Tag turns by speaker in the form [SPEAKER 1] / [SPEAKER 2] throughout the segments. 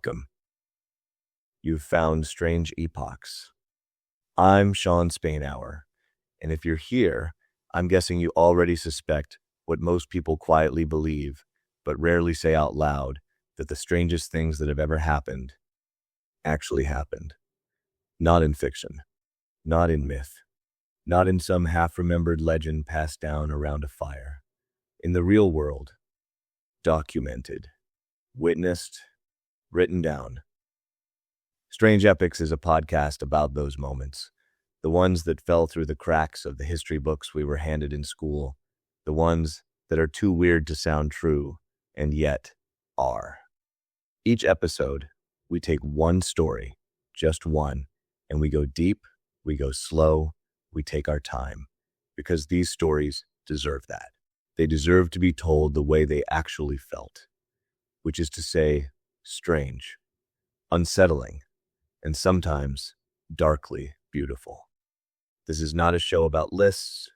[SPEAKER 1] Welcome. You've found Strange Epochs. I'm Shawn Spainhour, and if you're here, I'm guessing you already suspect what most people quietly believe, but rarely say out loud, that the strangest things that have ever happened actually happened. Not in fiction, not in myth, not in some half-remembered legend passed down around a fire. In the real world, documented, witnessed, written down. Strange Epochs is a podcast about those moments, the ones that fell through the cracks of the history books we were handed in school, the ones that are too weird to sound true, and yet are. Each episode, we take one story, just one, and we go deep, we go slow, we take our time, because these stories deserve that. They deserve to be told the way they actually felt, which is to say, strange, unsettling, and sometimes darkly beautiful. This is not a show about lists.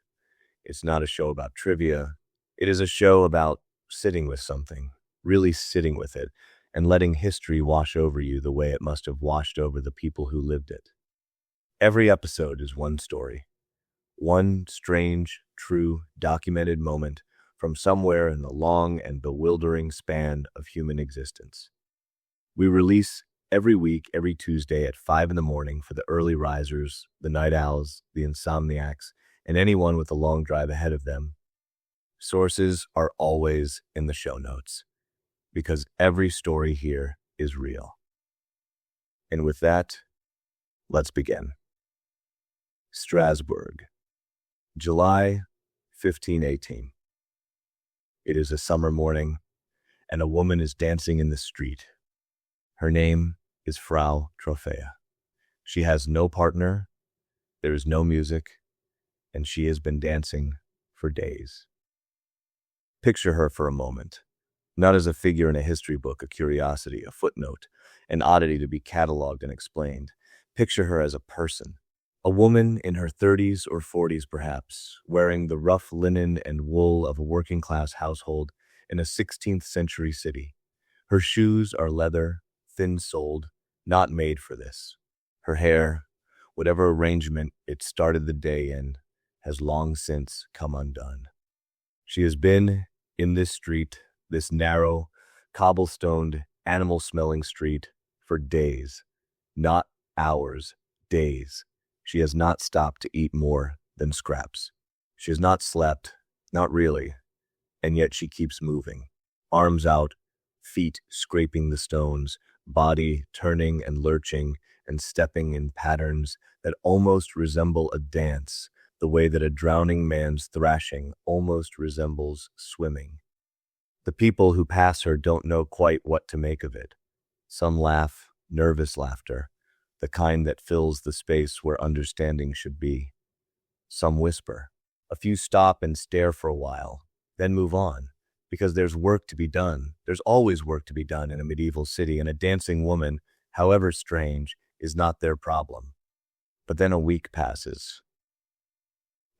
[SPEAKER 1] It's not a show about trivia. It is a show about sitting with something, really sitting with it, and letting history wash over you the way it must have washed over the people who lived it. Every episode is one story, one strange, true, documented moment from somewhere in the long and bewildering span of human existence. We release every week, every Tuesday at 5 a.m. for the early risers, the night owls, the insomniacs, and anyone with a long drive ahead of them. Sources are always in the show notes, because every story here is real. And with that, let's begin. Strasbourg, July 1518. It is a summer morning, and a woman is dancing in the street. Her name is Frau Trophäa. She has no partner, there is no music, and she has been dancing for days. Picture her for a moment, not as a figure in a history book, a curiosity, a footnote, an oddity to be cataloged and explained. Picture her as a person, a woman in her 30s or 40s perhaps, wearing the rough linen and wool of a working-class household in a 16th century city. Her shoes are leather, thin-soled, not made for this. Her hair, whatever arrangement it started the day in, has long since come undone. She has been in this street, this narrow, cobblestoned, animal-smelling street, for days. Not hours, days. She has not stopped to eat more than scraps. She has not slept, not really, and yet she keeps moving. Arms out, feet scraping the stones, body turning and lurching and stepping in patterns that almost resemble a dance, the way that a drowning man's thrashing almost resembles swimming. The people who pass her don't know quite what to make of it. Some laugh, nervous laughter, the kind that fills the space where understanding should be. Some whisper. A few stop and stare for a while, then move on, because there's work to be done. There's always work to be done in a medieval city, and a dancing woman, however strange, is not their problem. But then a week passes,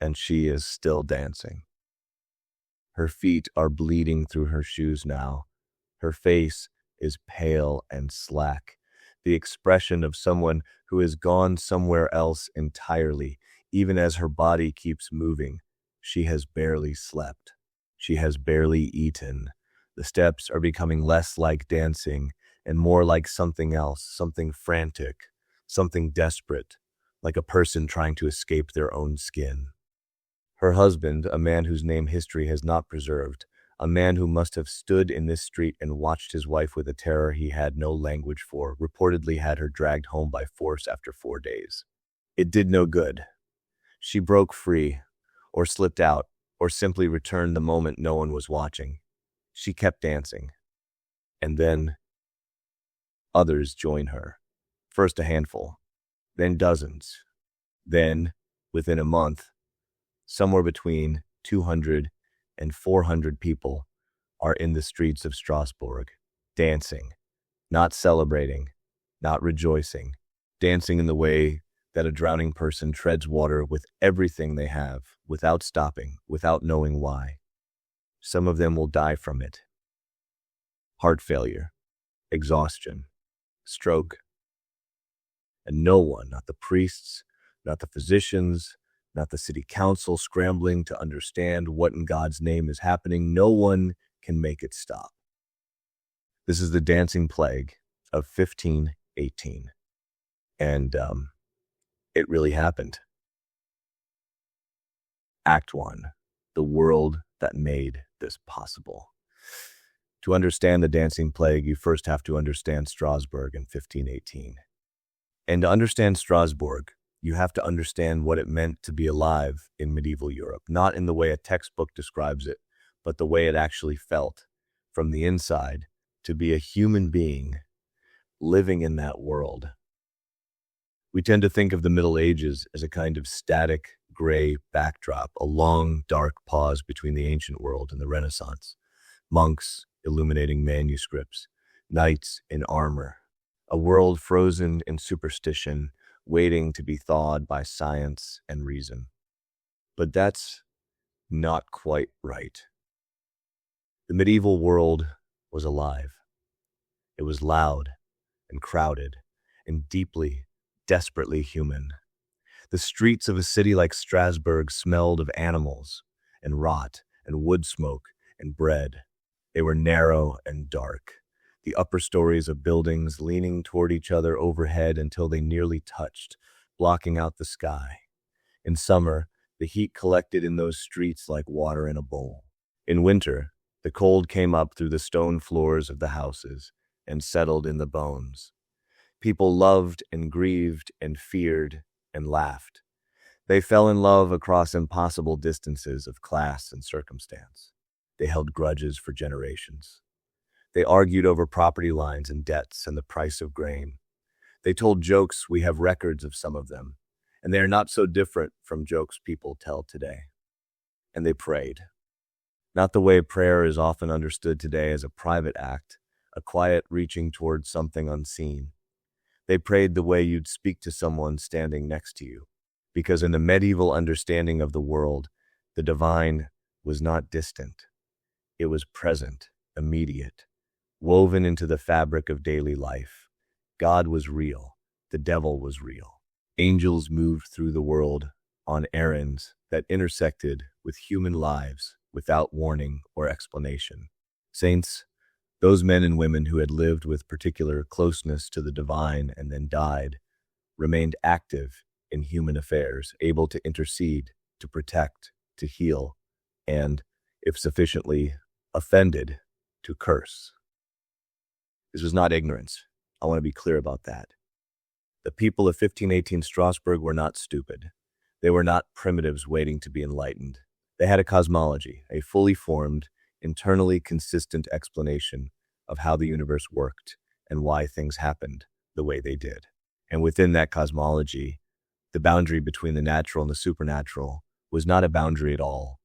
[SPEAKER 1] and she is still dancing. Her feet are bleeding through her shoes now. Her face is pale and slack, the expression of someone who has gone somewhere else entirely. Even as her body keeps moving, she has barely slept. She has barely eaten. The steps are becoming less like dancing and more like something else, something frantic, something desperate, like a person trying to escape their own skin. Her husband, a man whose name history has not preserved, a man who must have stood in this street and watched his wife with a terror he had no language for, reportedly had her dragged home by force after 4 days. It did no good. She broke free, or slipped out, or simply returned the moment no one was watching. She kept dancing. And then others join her. First a handful, then dozens. Then, within a month, somewhere between 200 and 400 people are in the streets of Strasbourg, dancing, not celebrating, not rejoicing, dancing in the way that a drowning person treads water with everything they have, without stopping, without knowing why. Some of them will die from it. Heart failure, exhaustion, stroke. And no one, not the priests, not the physicians, not the city council scrambling to understand what in God's name is happening, no one can make it stop. This is the dancing plague of 1518. And it really happened. Act 1, the world that made this possible. To understand the dancing plague, you first have to understand Strasbourg in 1518. And to understand Strasbourg, you have to understand what it meant to be alive in medieval Europe, not in the way a textbook describes it, but the way it actually felt from the inside to be a human being living in that world. We tend to think of the Middle Ages as a kind of static, gray backdrop, a long, dark pause between the ancient world and the Renaissance. Monks illuminating manuscripts, knights in armor, a world frozen in superstition, waiting to be thawed by science and reason. But that's not quite right. The medieval world was alive. It was loud and crowded and deeply, desperately human. The streets of a city like Strasbourg smelled of animals and rot and wood smoke and bread. They were narrow and dark, the upper stories of buildings leaning toward each other overhead until they nearly touched, blocking out the sky. In summer, the heat collected in those streets like water in a bowl. In winter, the cold came up through the stone floors of the houses and settled in the bones. People loved and grieved and feared and laughed. They fell in love across impossible distances of class and circumstance. They held grudges for generations. They argued over property lines and debts and the price of grain. They told jokes, we have records of some of them, and they are not so different from jokes people tell today. And they prayed. Not the way prayer is often understood today as a private act, a quiet reaching towards something unseen. They prayed the way you'd speak to someone standing next to you, because in the medieval understanding of the world, the divine was not distant. It was present, immediate, woven into the fabric of daily life. God was real. The devil was real. Angels moved through the world on errands that intersected with human lives without warning or explanation. Saints, those men and women who had lived with particular closeness to the divine and then died, remained active in human affairs, able to intercede, to protect, to heal, and, if sufficiently offended, to curse. This was not ignorance. I want to be clear about that. The people of 1518 Strasbourg were not stupid. They were not primitives waiting to be enlightened. They had a cosmology, a fully formed, internally consistent explanation of how the universe worked and why things happened the way they did. And within that cosmology, the boundary between the natural and the supernatural was not a boundary at all.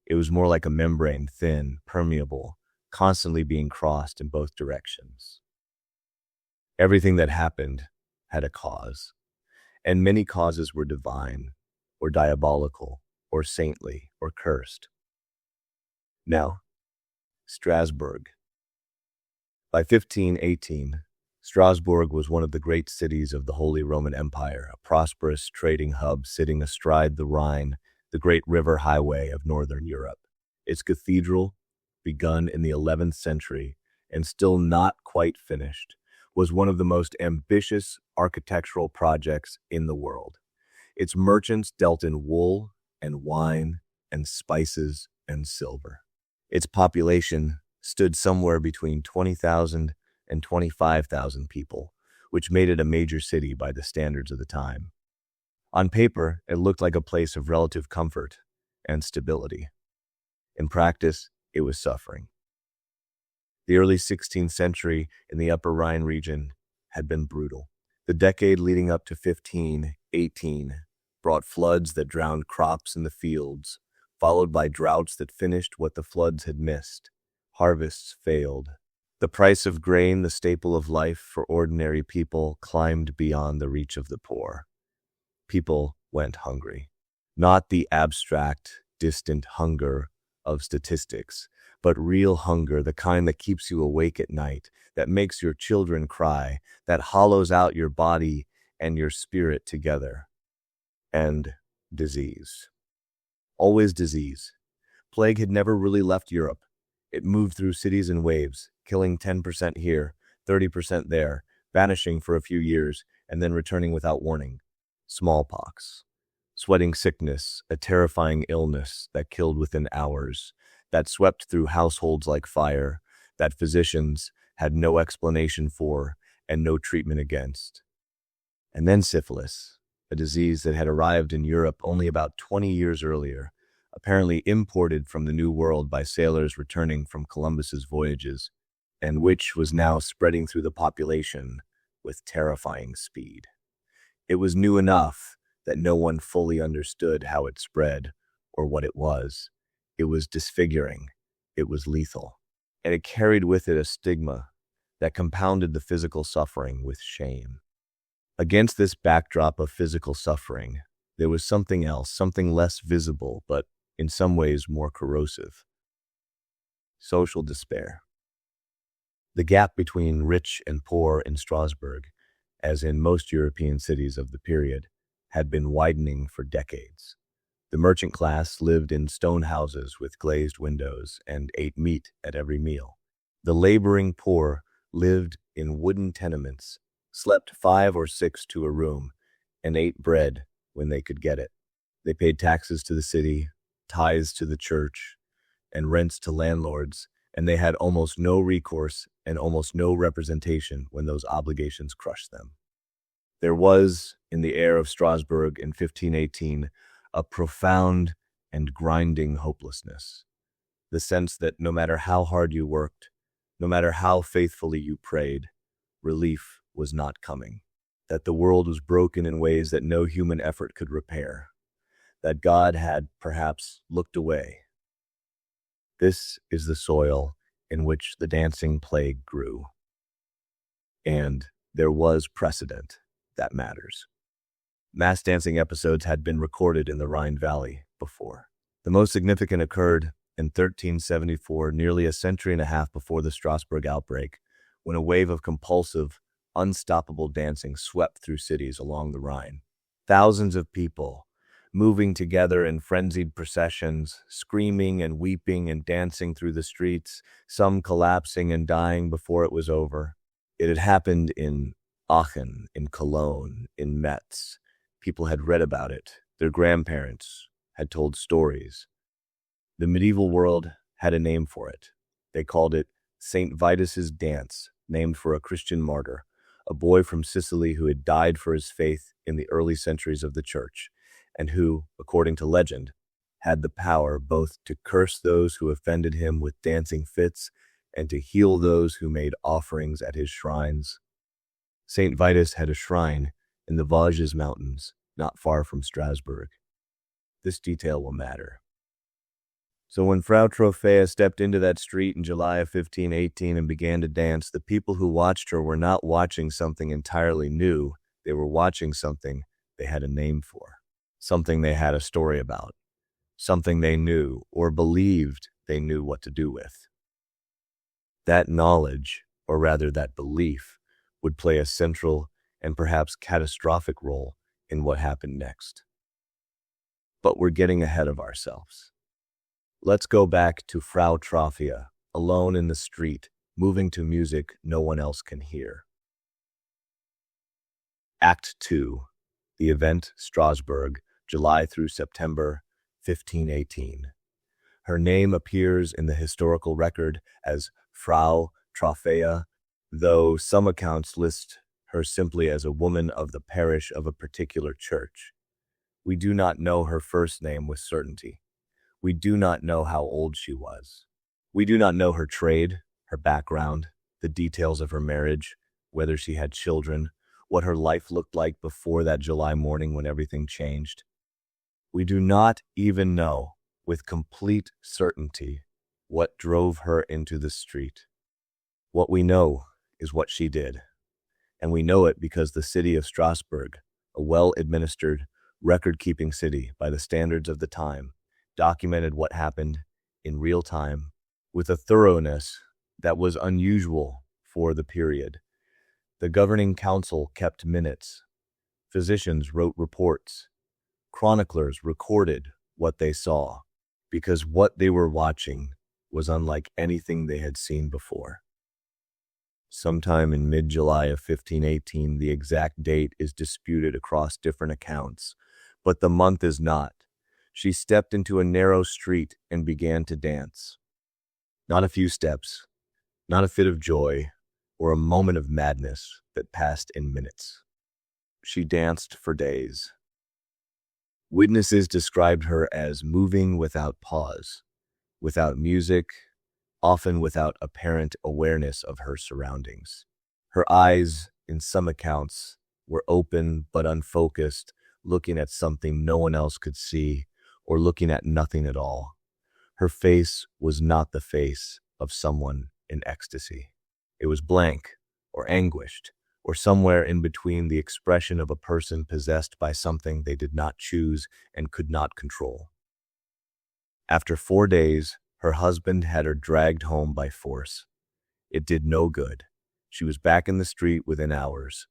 [SPEAKER 1] It was more like a membrane, thin, permeable, constantly being crossed in both directions. Everything that happened had a cause, and many causes were divine, or diabolical, or saintly, or cursed. Now, Strasbourg. By 1518, Strasbourg was one of the great cities of the Holy Roman Empire, a prosperous trading hub sitting astride the Rhine, the great river highway of northern Europe. Its cathedral, begun in the 11th century and still not quite finished, was one of the most ambitious architectural projects in the world. Its merchants dealt in wool and wine and spices and silver. Its population stood somewhere between 20,000 and 25,000 people, which made it a major city by the standards of the time. On paper, it looked like a place of relative comfort and stability. In practice, it was suffering. The early 16th century in the Upper Rhine region had been brutal. The decade leading up to 1518 brought floods that drowned crops in the fields, followed by droughts that finished what the floods had missed. Harvests failed. The price of grain, the staple of life for ordinary people, climbed beyond the reach of the poor. People went hungry. Not the abstract, distant hunger of statistics, but real hunger, the kind that keeps you awake at night, that makes your children cry, that hollows out your body and your spirit together. And disease. Always disease. Plague had never really left Europe. It moved through cities in waves, killing 10% here, 30% there, vanishing for a few years, and then returning without warning. Smallpox. Sweating sickness, a terrifying illness that killed within hours, that swept through households like fire, that physicians had no explanation for and no treatment against. And then syphilis, a disease that had arrived in Europe only about 20 years earlier, apparently imported from the New World by sailors returning from Columbus's voyages, and which was now spreading through the population with terrifying speed. It was new enough that no one fully understood how it spread or what it was. It was disfiguring. It was lethal. And it carried with it a stigma that compounded the physical suffering with shame. Against this backdrop of physical suffering, there was something else, something less visible, but in some ways more corrosive. Social despair. The gap between rich and poor in Strasbourg, as in most European cities of the period, had been widening for decades. The merchant class lived in stone houses with glazed windows and ate meat at every meal. The laboring poor lived in wooden tenements, slept 5 or 6 to a room, and ate bread when they could get it. They paid taxes to the city, tithes to the church, and rents to landlords, and they had almost no recourse and almost no representation when those obligations crushed them. There was, in the air of Strasbourg in 1518, a profound and grinding hopelessness. The sense that no matter how hard you worked, no matter how faithfully you prayed, relief was not coming. That the world was broken in ways that no human effort could repair. That God had perhaps looked away. This is the soil in which the dancing plague grew. And there was precedent that matters. Mass dancing episodes had been recorded in the Rhine Valley before. The most significant occurred in 1374, nearly a century and a half before the Strasbourg outbreak, when a wave of compulsive, unstoppable dancing swept through cities along the Rhine. Thousands of people, moving together in frenzied processions, screaming and weeping and dancing through the streets, some collapsing and dying before it was over. It had happened in Aachen, in Cologne, in Metz. People had read about it. Their grandparents had told stories. The medieval world had a name for it. They called it St. Vitus's Dance, named for a Christian martyr, a boy from Sicily who had died for his faith in the early centuries of the church, and who, according to legend, had the power both to curse those who offended him with dancing fits and to heal those who made offerings at his shrines. St. Vitus had a shrine in the Vosges Mountains, not far from Strasbourg. This detail will matter. So when Frau Trophäa stepped into that street in July of 1518 and began to dance, the people who watched her were not watching something entirely new. They were watching something they had a name for, something they had a story about, something they knew or believed they knew what to do with. That knowledge, or rather that belief, would play a central and perhaps catastrophic role in what happened next. But we're getting ahead of ourselves. Let's go back to Frau Trophäa, alone in the street, moving to music no one else can hear. Act 2. The event, Strasbourg, July through September 1518. Her name appears in the historical record as Frau Trophäa, though some accounts list her simply as a woman of the parish of a particular church. We do not know her first name with certainty. We do not know how old she was. We do not know her trade, her background, the details of her marriage, whether she had children, what her life looked like before that July morning when everything changed. We do not even know, with complete certainty, what drove her into the street. What we know is what she did, and we know it because the city of Strasbourg, a well-administered, record-keeping city by the standards of the time, documented what happened in real time with a thoroughness that was unusual before the period. The governing council kept minutes. Physicians wrote reports. Chroniclers recorded what they saw, because what they were watching was unlike anything they had seen before. Sometime in mid-July of 1518, the exact date is disputed across different accounts, but the month is not. She stepped into a narrow street and began to dance. Not a few steps, not a fit of joy, or a moment of madness that passed in minutes. She danced for days. Witnesses described her as moving without pause, without music, often without apparent awareness of her surroundings. Her eyes, in some accounts, were open but unfocused, looking at something no one else could see, or looking at nothing at all. Her face was not the face of someone in ecstasy. It was blank, or anguished, or somewhere in between the expression of a person possessed by something they did not choose and could not control. After 4 days, her husband had her dragged home by force. It did no good. She was back in the street within hours,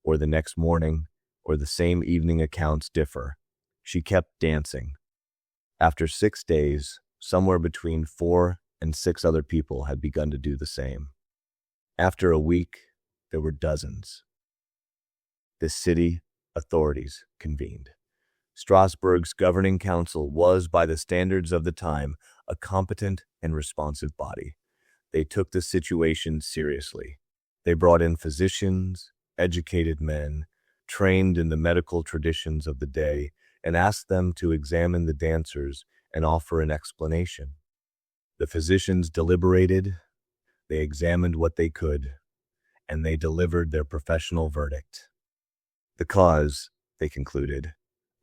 [SPEAKER 1] or the next morning, or the same evening. Accounts differ. She kept dancing. After 6 days, somewhere between 4 and 6 other people had begun to do the same. After a week, there were dozens. The city authorities convened. Strasbourg's governing council was, by the standards of the time, a competent and responsive body. They took the situation seriously. They brought in physicians, educated men, trained in the medical traditions of the day, and asked them to examine the dancers and offer an explanation. The physicians deliberated, they examined what they could, and they delivered their professional verdict. The cause, they concluded,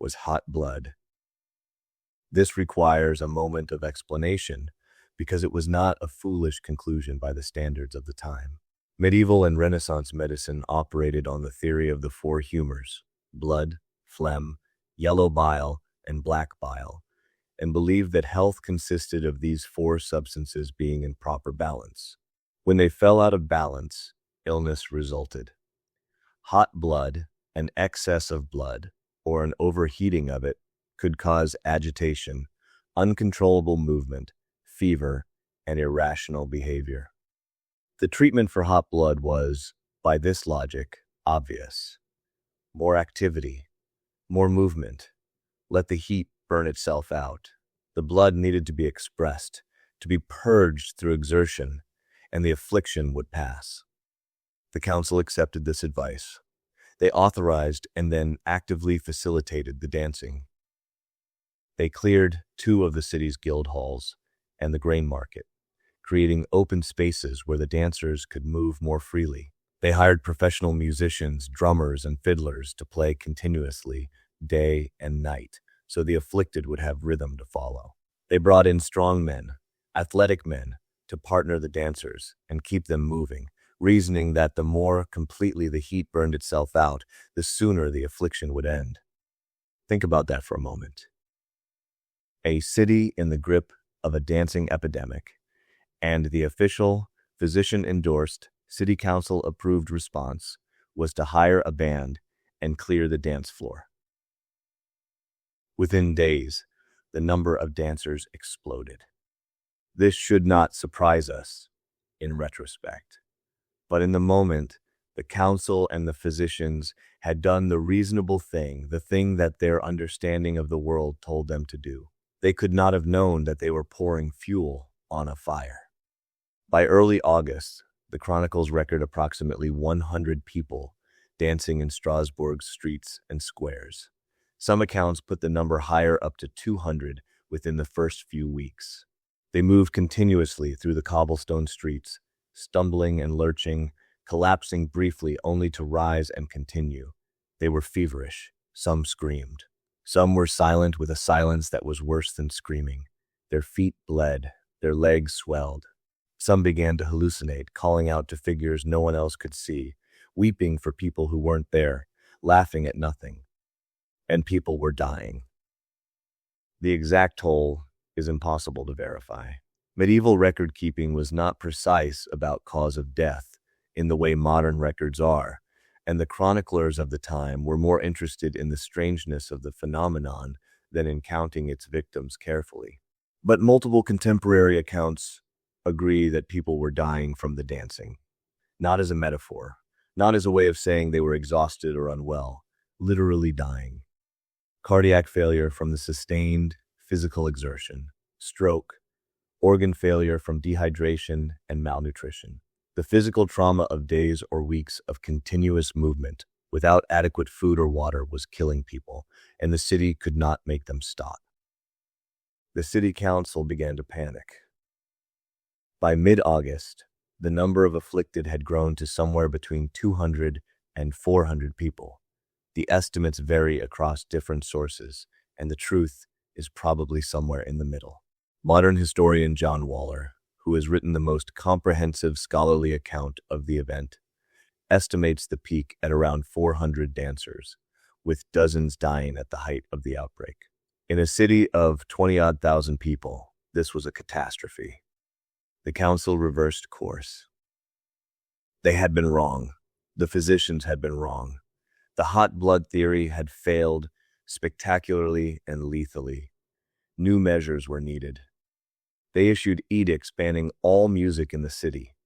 [SPEAKER 1] was hot blood. This requires a moment of explanation, because it was not a foolish conclusion by the standards of the time. Medieval and Renaissance medicine operated on the theory of the 4 humors, blood, phlegm, yellow bile, and black bile, and believed that health consisted of these 4 substances being in proper balance. When they fell out of balance, illness resulted. Hot blood, an excess of blood, or an overheating of it, could cause agitation, uncontrollable movement, fever, and irrational behavior. The treatment for hot blood was, by this logic, obvious. More activity, more movement. Let the heat burn itself out. The blood needed to be expressed, to be purged through exertion, and the affliction would pass. The council accepted this advice. They authorized and then actively facilitated the dancing. They cleared 2 of the city's guild halls and the grain market, creating open spaces where the dancers could move more freely. They hired professional musicians, drummers, and fiddlers to play continuously, day and night, so the afflicted would have rhythm to follow. They brought in strong men, athletic men, to partner the dancers and keep them moving, reasoning that the more completely the heat burned itself out, the sooner the affliction would end. Think about that for a moment. A city in the grip of a dancing epidemic, and the official, physician-endorsed, city council-approved response was to hire a band and clear the dance floor. Within days, the number of dancers exploded. This should not surprise us in retrospect. But in the moment, the council and the physicians had done the reasonable thing, the thing that their understanding of the world told them to do. They could not have known that they were pouring fuel on a fire. By early August, the chronicles record approximately 100 people dancing in Strasbourg's streets and squares. Some accounts put the number higher, up to 200 within the first few weeks. They moved continuously through the cobblestone streets, stumbling and lurching, collapsing briefly only to rise and continue. They were feverish. Some screamed. Some were silent with a silence that was worse than screaming. Their feet bled. Their legs swelled. Some began to hallucinate, calling out to figures no one else could see, weeping for people who weren't there, laughing at nothing. And people were dying. The exact toll is impossible to verify. Medieval record-keeping was not precise about cause of death in the way modern records are, and the chroniclers of the time were more interested in the strangeness of the phenomenon than in counting its victims carefully. But multiple contemporary accounts agree that people were dying from the dancing, not as a metaphor, not as a way of saying they were exhausted or unwell, literally dying. Cardiac failure from the sustained physical exertion, stroke, organ failure from dehydration and malnutrition. The physical trauma of days or weeks of continuous movement without adequate food or water was killing people, and the city could not make them stop. The city council began to panic. By mid-August, the number of afflicted had grown to somewhere between 200 and 400 people. The estimates vary across different sources, and the truth is probably somewhere in the middle. Modern historian John Waller, who has written the most comprehensive scholarly account of the event, estimates the peak at around 400 dancers, with dozens dying at the height of the outbreak. In a city of 20-odd thousand people, this was a catastrophe. The council reversed course. They had been wrong. The physicians had been wrong. The hot blood theory had failed spectacularly and lethally. New measures were needed. They issued edicts banning all music in the city,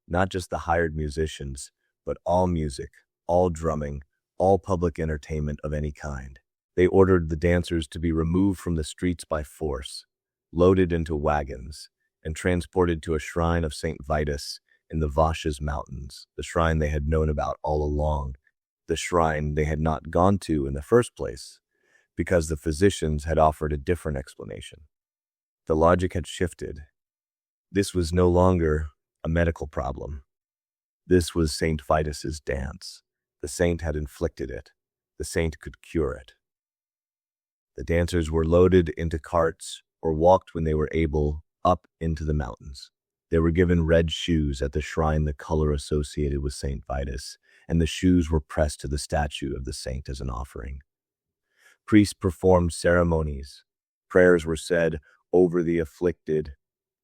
[SPEAKER 1] not just the hired musicians, but all music, all drumming, all public entertainment of any kind. They ordered the dancers to be removed from the streets by force, loaded into wagons, and transported to a shrine of St. Vitus in the Vosges Mountains, the shrine they had known about all along, the shrine they had not gone to in the first place, because the physicians had offered a different explanation. The logic had shifted. This was no longer a medical problem. This was St. Vitus's dance. The saint had inflicted it. The saint could cure it. The dancers were loaded into carts or walked when they were able up into the mountains. They were given red shoes at the shrine, the color associated with St. Vitus, and the shoes were pressed to the statue of the saint as an offering. Priests performed ceremonies. Prayers were said over the afflicted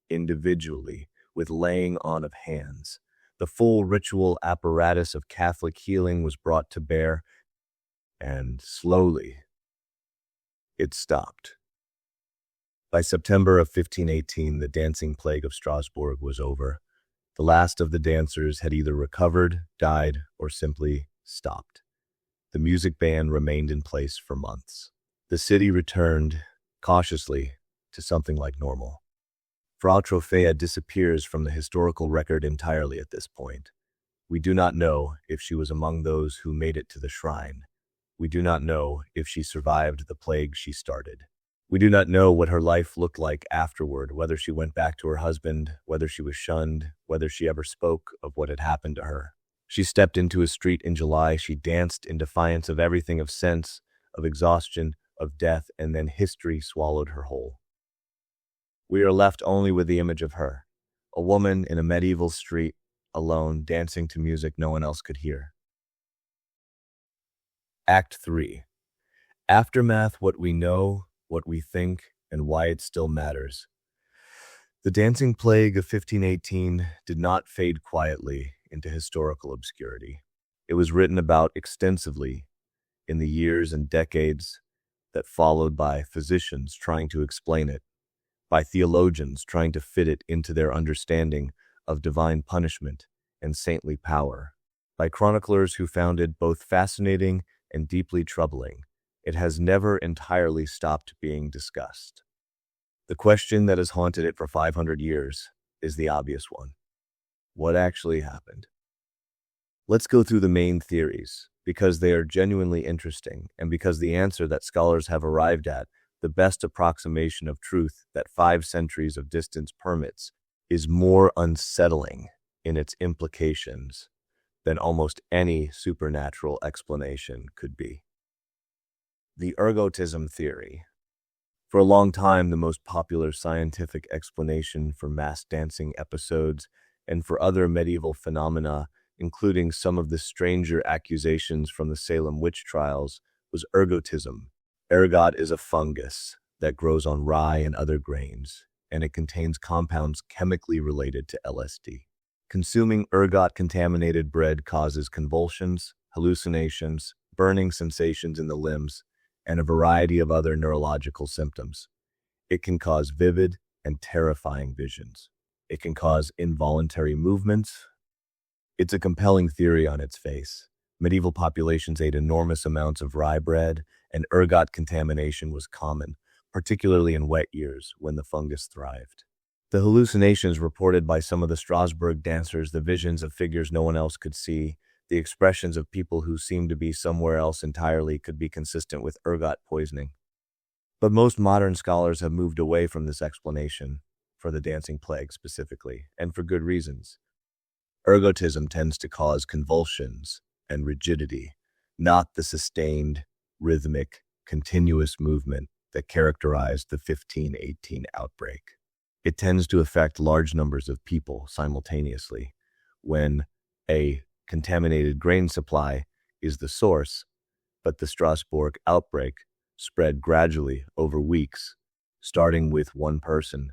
[SPEAKER 1] individually with laying on of hands. The full ritual apparatus of Catholic healing was brought to bear, and slowly it stopped. By September of 1518, the dancing plague of Strasbourg was over. The last of the dancers had either recovered, died, or simply stopped. The music ban remained in place for months. The city returned, cautiously, to something like normal. Frau Trophea disappears from the historical record entirely at this point. We do not know if she was among those who made it to the shrine. We do not know if she survived the plague she started. We do not know what her life looked like afterward, whether she went back to her husband, whether she was shunned, whether she ever spoke of what had happened to her. She stepped into a street in July. She danced in defiance of everything, of sense, of exhaustion, of death, and then history swallowed her whole. We are left only with the image of her, a woman in a medieval street, alone, dancing to music no one else could hear. Act 3. Aftermath: what we know, what we think, and why it still matters. The dancing plague of 1518 did not fade quietly into historical obscurity. It was written about extensively in the years and decades that followed, by physicians trying to explain it, by theologians trying to fit it into their understanding of divine punishment and saintly power, by chroniclers who found it both fascinating and deeply troubling. It has never entirely stopped being discussed. The question that has haunted it for 500 years is the obvious one. What actually happened? Let's go through the main theories, because they are genuinely interesting, and because the answer that scholars have arrived at, the best approximation of truth that 5 centuries of distance permits, is more unsettling in its implications than almost any supernatural explanation could be. The ergotism theory. For a long time, the most popular scientific explanation for mass dancing episodes and for other medieval phenomena, including some of the stranger accusations from the Salem witch trials, was ergotism. Ergot is a fungus that grows on rye and other grains, and it contains compounds chemically related to LSD. Consuming ergot-contaminated bread causes convulsions, hallucinations, burning sensations in the limbs, and a variety of other neurological symptoms. It can cause vivid and terrifying visions. It can cause involuntary movements. It's a compelling theory on its face. Medieval populations ate enormous amounts of rye bread, and ergot contamination was common, particularly in wet years when the fungus thrived. The hallucinations reported by some of the Strasbourg dancers, the visions of figures no one else could see, the expressions of people who seemed to be somewhere else entirely could be consistent with ergot poisoning. But most modern scholars have moved away from this explanation, for the dancing plague specifically, and for good reasons. Ergotism tends to cause convulsions and rigidity, not the sustained, rhythmic, continuous movement that characterized the 1518 outbreak. It tends to affect large numbers of people simultaneously. When a contaminated grain supply is the source, but the Strasbourg outbreak spread gradually over weeks, starting with one person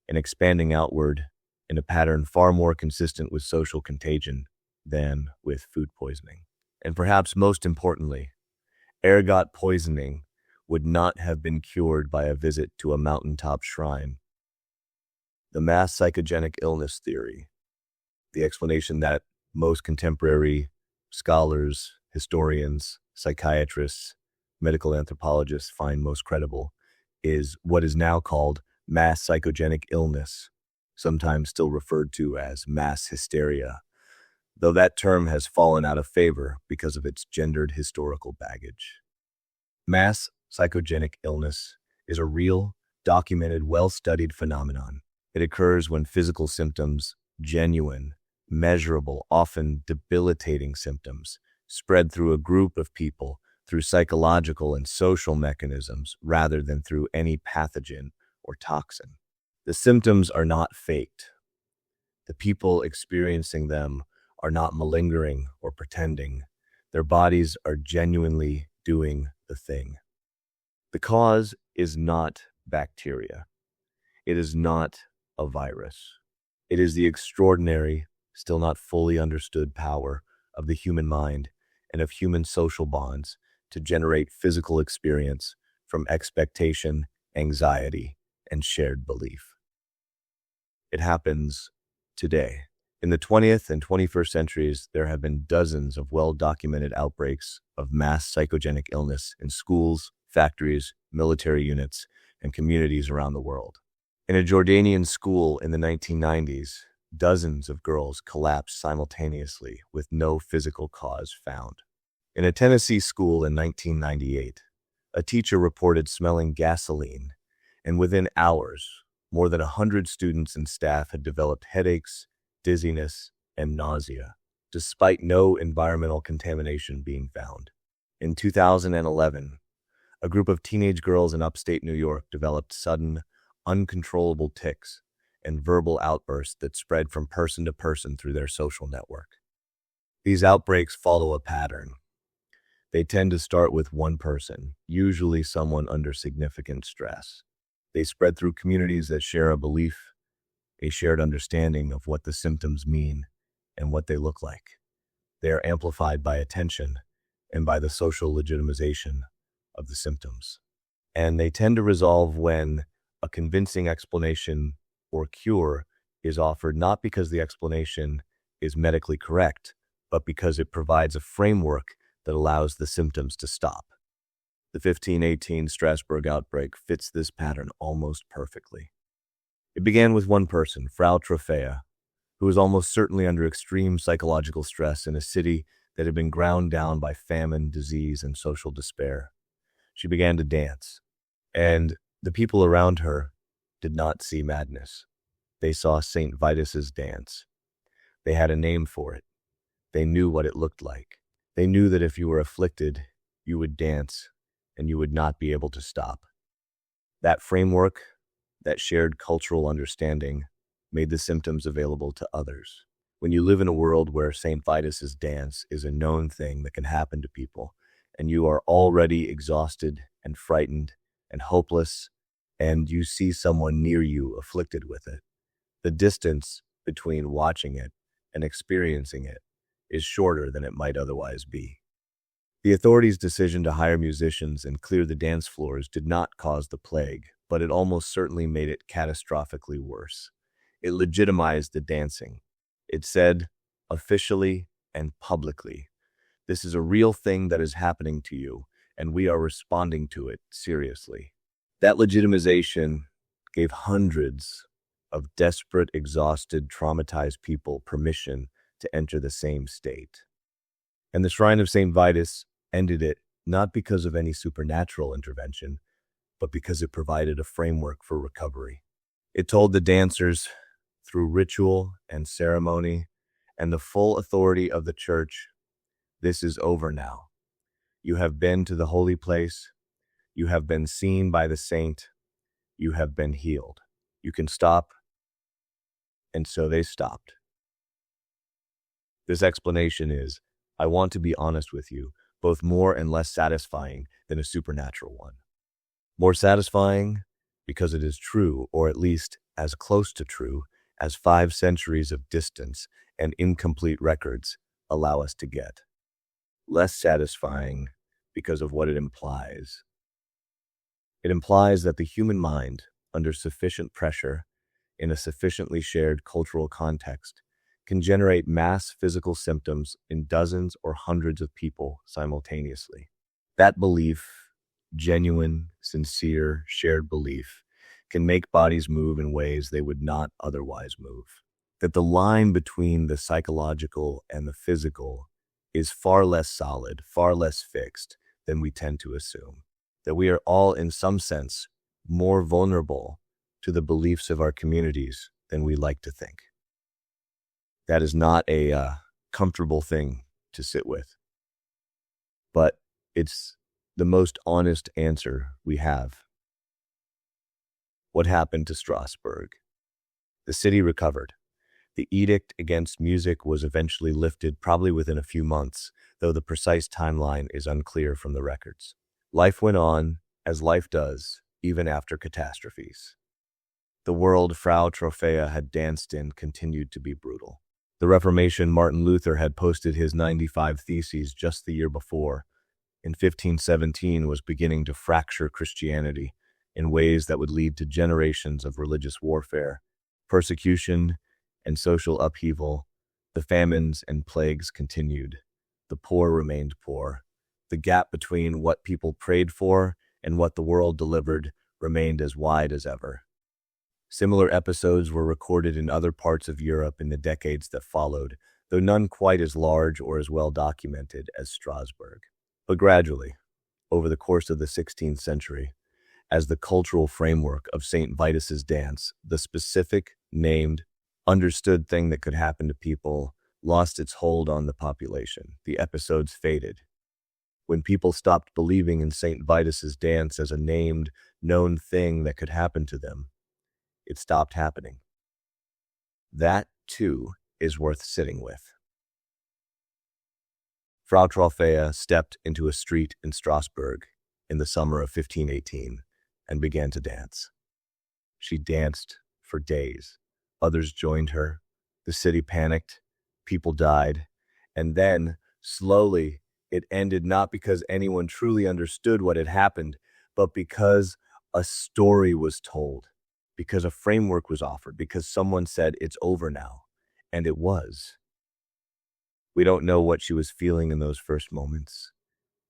[SPEAKER 1] and expanding outward in a pattern far more consistent with social contagion than with food poisoning. And perhaps most importantly, ergot poisoning would not have been cured by a visit to a mountaintop shrine. The mass psychogenic illness theory, the explanation that most contemporary scholars, historians, psychiatrists, medical anthropologists find most credible, is what is now called mass psychogenic illness, sometimes still referred to as mass hysteria, though that term has fallen out of favor because of its gendered historical baggage. Mass psychogenic illness is a real, documented, well-studied phenomenon. It occurs when physical symptoms, genuine, measurable, often debilitating symptoms, spread through a group of people through psychological and social mechanisms rather than through any pathogen or toxin. The symptoms are not faked. The people experiencing them are not malingering or pretending. Their bodies are genuinely doing the thing. The cause is not bacteria. It is not a virus. It is the extraordinary, still not fully understood power of the human mind and of human social bonds to generate physical experience from expectation, anxiety, and shared belief. It happens today. In the 20th and 21st centuries, there have been dozens of well-documented outbreaks of mass psychogenic illness in schools, factories, military units, and communities around the world. In a Jordanian school in the 1990s, dozens of girls collapsed simultaneously with no physical cause found. In a Tennessee school in 1998, a teacher reported smelling gasoline, and within hours, more than 100 students and staff had developed headaches, dizziness, and nausea, despite no environmental contamination being found. In 2011, a group of teenage girls in upstate New York developed sudden, uncontrollable tics and verbal outbursts that spread from person to person through their social network. These outbreaks follow a pattern. They tend to start with one person, usually someone under significant stress. They spread through communities that share a belief, a shared understanding of what the symptoms mean and what they look like. They are amplified by attention and by the social legitimization of the symptoms. And they tend to resolve when a convincing explanation or cure is offered, not because the explanation is medically correct, but because it provides a framework that allows the symptoms to stop. The 1518 Strasbourg outbreak fits this pattern almost perfectly. It began with one person, Frau Trophea, who was almost certainly under extreme psychological stress in a city that had been ground down by famine, disease, and social despair. She began to dance, and the people around her did not see madness. They saw St. Vitus's dance. They had a name for it. They knew what it looked like. They knew that if you were afflicted, you would dance, and you would not be able to stop. That framework, that shared cultural understanding, made the symptoms available to others. When you live in a world where St. Vitus's dance is a known thing that can happen to people, and you are already exhausted and frightened and hopeless, and you see someone near you afflicted with it, the distance between watching it and experiencing it is shorter than it might otherwise be. The authorities' decision to hire musicians and clear the dance floors did not cause the plague, but it almost certainly made it catastrophically worse. It legitimized the dancing. It said, officially and publicly, this is a real thing that is happening to you, and we are responding to it seriously. That legitimization gave hundreds of desperate, exhausted, traumatized people permission to enter the same state. And the Shrine of St. Vitus ended it not because of any supernatural intervention, but because it provided a framework for recovery. It told the dancers, through ritual and ceremony and the full authority of the Church, this is over now. You have been to the holy place. You have been seen by the saint. You have been healed. You can stop. And so they stopped. This explanation is, I want to be honest with you, both more and less satisfying than a supernatural one. More satisfying because it is true, or at least as close to true, as 5 centuries of distance and incomplete records allow us to get. Less satisfying because of what it implies. It implies that the human mind, under sufficient pressure, in a sufficiently shared cultural context, can generate mass physical symptoms in dozens or hundreds of people simultaneously. That belief, genuine, sincere, shared belief, can make bodies move in ways they would not otherwise move. That the line between the psychological and the physical is far less solid, far less fixed than we tend to assume. That we are all, in some sense, more vulnerable to the beliefs of our communities than we like to think. That is not a comfortable thing to sit with. But it's the most honest answer we have. What happened to Strasbourg? The city recovered. The edict against music was eventually lifted, probably within a few months, though the precise timeline is unclear from the records. Life went on, as life does, even after catastrophes. The world Frau Trophäa had danced in continued to be brutal. The Reformation, Martin Luther had posted his 95 Theses just the year before. In 1517 was beginning to fracture Christianity in ways that would lead to generations of religious warfare, persecution, and social upheaval. The famines and plagues continued. The poor remained poor. The gap between what people prayed for and what the world delivered remained as wide as ever. Similar episodes were recorded in other parts of Europe in the decades that followed, though none quite as large or as well documented as Strasbourg. But gradually, over the course of the 16th century, as the cultural framework of St. Vitus's dance, the specific, named, understood thing that could happen to people, lost its hold on the population. The episodes faded. When people stopped believing in St. Vitus's dance as a named, known thing that could happen to them, it stopped happening. That, too, is worth sitting with. Frau Trophäa stepped into a street in Strasbourg in the summer of 1518 and began to dance. She danced for days. Others joined her. The city panicked. People died. And then, slowly, it ended not because anyone truly understood what had happened, but because a story was told, because a framework was offered, because someone said, it's over now. And it was. We don't know what she was feeling in those first moments.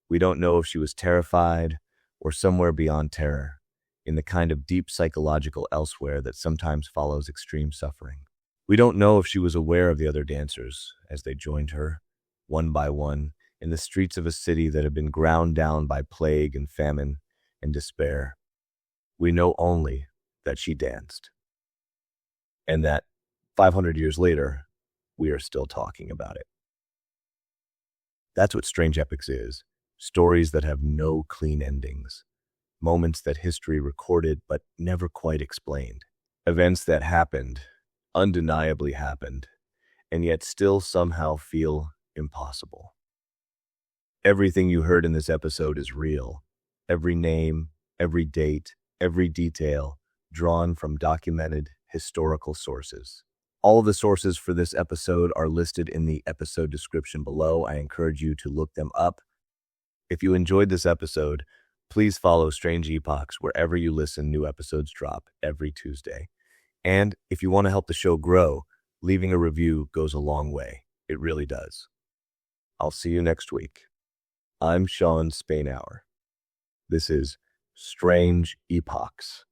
[SPEAKER 1] We don't know if she was terrified or somewhere beyond terror, in the kind of deep psychological elsewhere that sometimes follows extreme suffering. We don't know if she was aware of the other dancers as they joined her, one by one, in the streets of a city that had been ground down by plague and famine and despair. We know only that she danced, and that 500 years later, we are still talking about it. That's what Strange Epochs is. Stories that have no clean endings. Moments that history recorded but never quite explained. Events that happened, undeniably happened, and yet still somehow feel impossible. Everything you heard in this episode is real. Every name, every date, every detail, drawn from documented historical sources. All of the sources for this episode are listed in the episode description below. I encourage you to look them up. If you enjoyed this episode, please follow Strange Epochs wherever you listen. New episodes drop every Tuesday. And if you want to help the show grow, leaving a review goes a long way. It really does. I'll see you next week. I'm Shawn Spainhour. This is Strange Epochs.